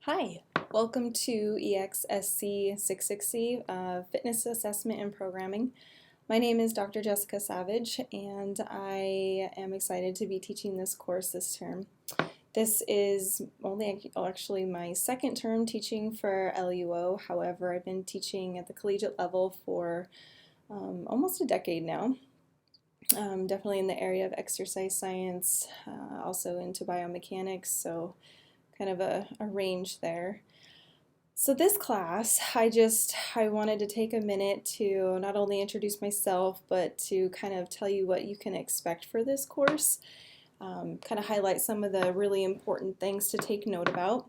Hi, welcome to EXSC 660 Fitness Assessment and Programming. My name is Dr. Jessica Savage, and I am excited to be teaching this course this term. This is actually my second term teaching for LUO. However, I've been teaching at the collegiate level for almost a decade now. Definitely in the area of exercise science, also into biomechanics, so kind of a range there. So this class, I wanted to take a minute to not only introduce myself, but to kind of tell you what you can expect for this course, kind of highlight some of the really important things to take note about.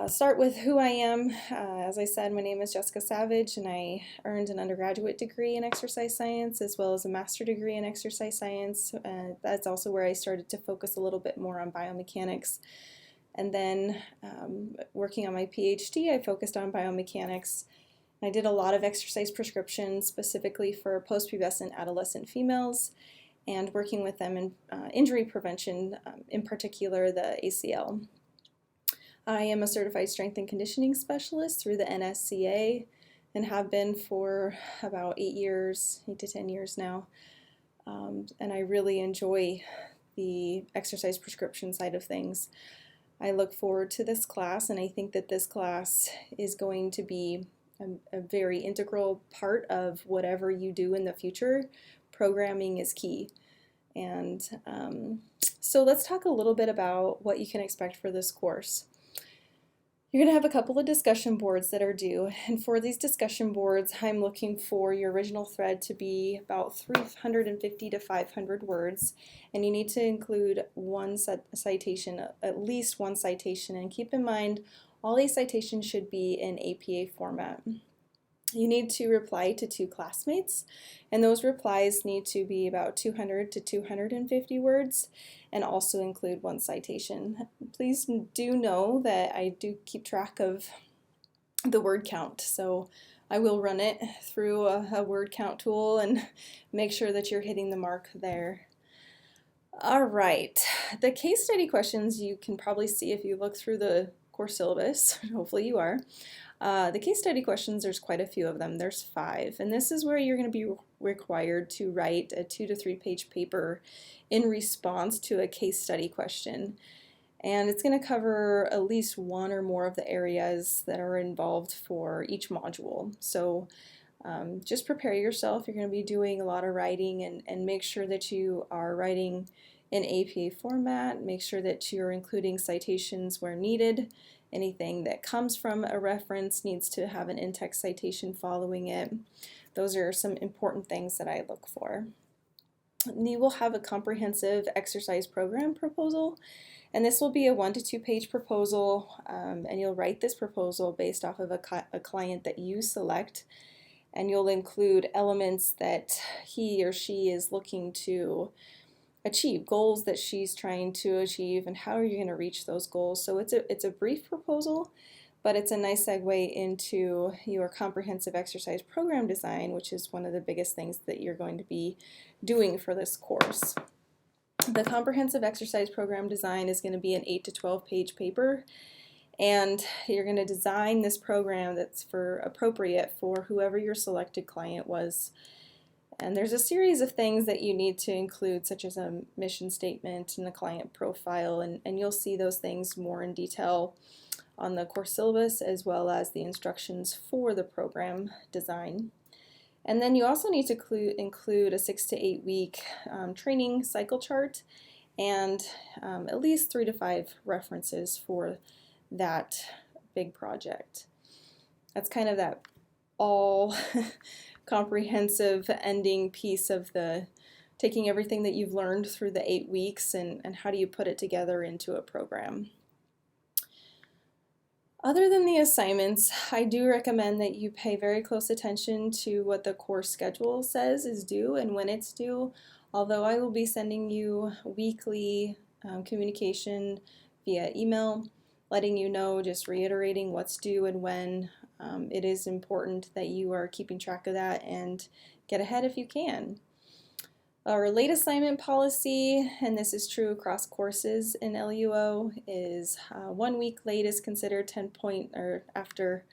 Start with who I am. As I said, my name is Jessica Savage, and I earned an undergraduate degree in exercise science as well as a master's degree in exercise science. That's also where I started to focus a little bit more on biomechanics. And then working on my PhD, I focused on biomechanics. I did a lot of exercise prescriptions specifically for postpubescent adolescent females and working with them in injury prevention, in particular the ACL. I am a certified strength and conditioning specialist through the NSCA and have been for about 8 to 10 years now. And I really enjoy the exercise prescription side of things. I look forward to this class, and I think that this class is going to be a very integral part of whatever you do in the future. Programming is key. And so let's talk a little bit about what you can expect for this course. You're going to have a couple of discussion boards that are due, and for these discussion boards, I'm looking for your original thread to be about 350 to 500 words, and you need to include one citation, at least one citation, and keep in mind all these citations should be in APA format. You need to reply to 2 classmates, and those replies need to be about 200 to 250 words and also include 1 citation. Please do know that I do keep track of the word count, so I will run it through a word count tool and make sure that you're hitting the mark there. All right, the case study questions you can probably see if you look through the course syllabus, hopefully you are. The case study questions, there's quite a few of them. There's 5, and this is where you're going to be required to write a 2 to 3 page paper in response to a case study question. And it's going to cover at least one or more of the areas that are involved for each module. So just prepare yourself. You're going to be doing a lot of writing, and make sure that you are writing in APA format. Make sure that you're including citations where needed. Anything that comes from a reference needs to have an in-text citation following it. Those are some important things that I look for. You will have a comprehensive exercise program proposal, and this will be a 1 to 2 page proposal, and you'll write this proposal based off of a client that you select, and you'll include elements that he or she is looking to achieve, goals that she's trying to achieve, and how are you going to reach those goals. So it's a brief proposal, but it's a nice segue into your comprehensive exercise program design, which is one of the biggest things that you're going to be doing for this course. The comprehensive exercise program design is going to be an 8 to 12 page paper, and you're going to design this program that's appropriate for whoever your selected client was. And there's a series of things that you need to include, such as a mission statement and a client profile, and you'll see those things more in detail on the course syllabus as well as the instructions for the program design. And then you also need to include a 6 to 8 week training cycle chart and at least 3 to 5 references for that big project. That's kind of that all comprehensive ending piece of taking everything that you've learned through the 8 weeks and how do you put it together into a program. Other than the assignments, I do recommend that you pay very close attention to what the course schedule says is due and when it's due. Although I will be sending you weekly communication via email, letting you know, just reiterating what's due and when. It is important that you are keeping track of that and get ahead if you can. Our late assignment policy, and this is true across courses in LUO, is 1 week late is considered 10 point, or after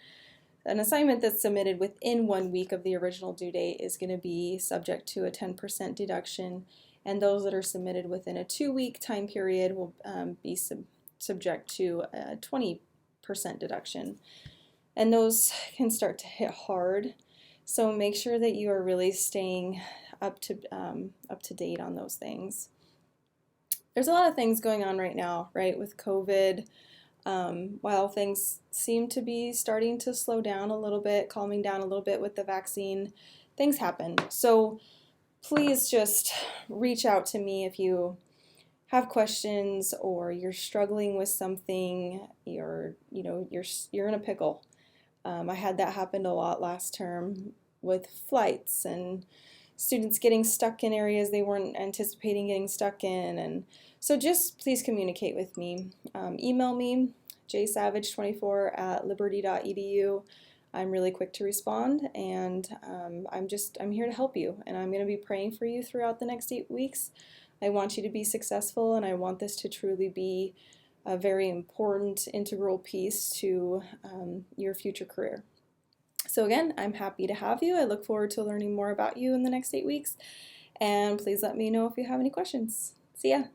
an assignment that's submitted within 1 week of the original due date is going to be subject to a 10% deduction, and those that are submitted within a 2-week time period will be subject to a 20% deduction. And those can start to hit hard, so make sure that you are really staying up to date on those things. There's a lot of things going on right now, right, with COVID. While things seem to be starting to slow down a little bit, calming down a little bit with the vaccine, things happen. So please just reach out to me if you have questions or you're struggling with something, you're in a pickle. I had that happen a lot last term with flights and students getting stuck in areas they weren't anticipating getting stuck in, and so just please communicate with me. Email me, jsavage24@liberty.edu. I'm really quick to respond, and I'm here to help you, and I'm going to be praying for you throughout the next 8 weeks. I want you to be successful, and I want this to truly be a very important, integral piece to your future career. So again, I'm happy to have you. I look forward to learning more about you in the next 8 weeks, and please let me know if you have any questions. See ya!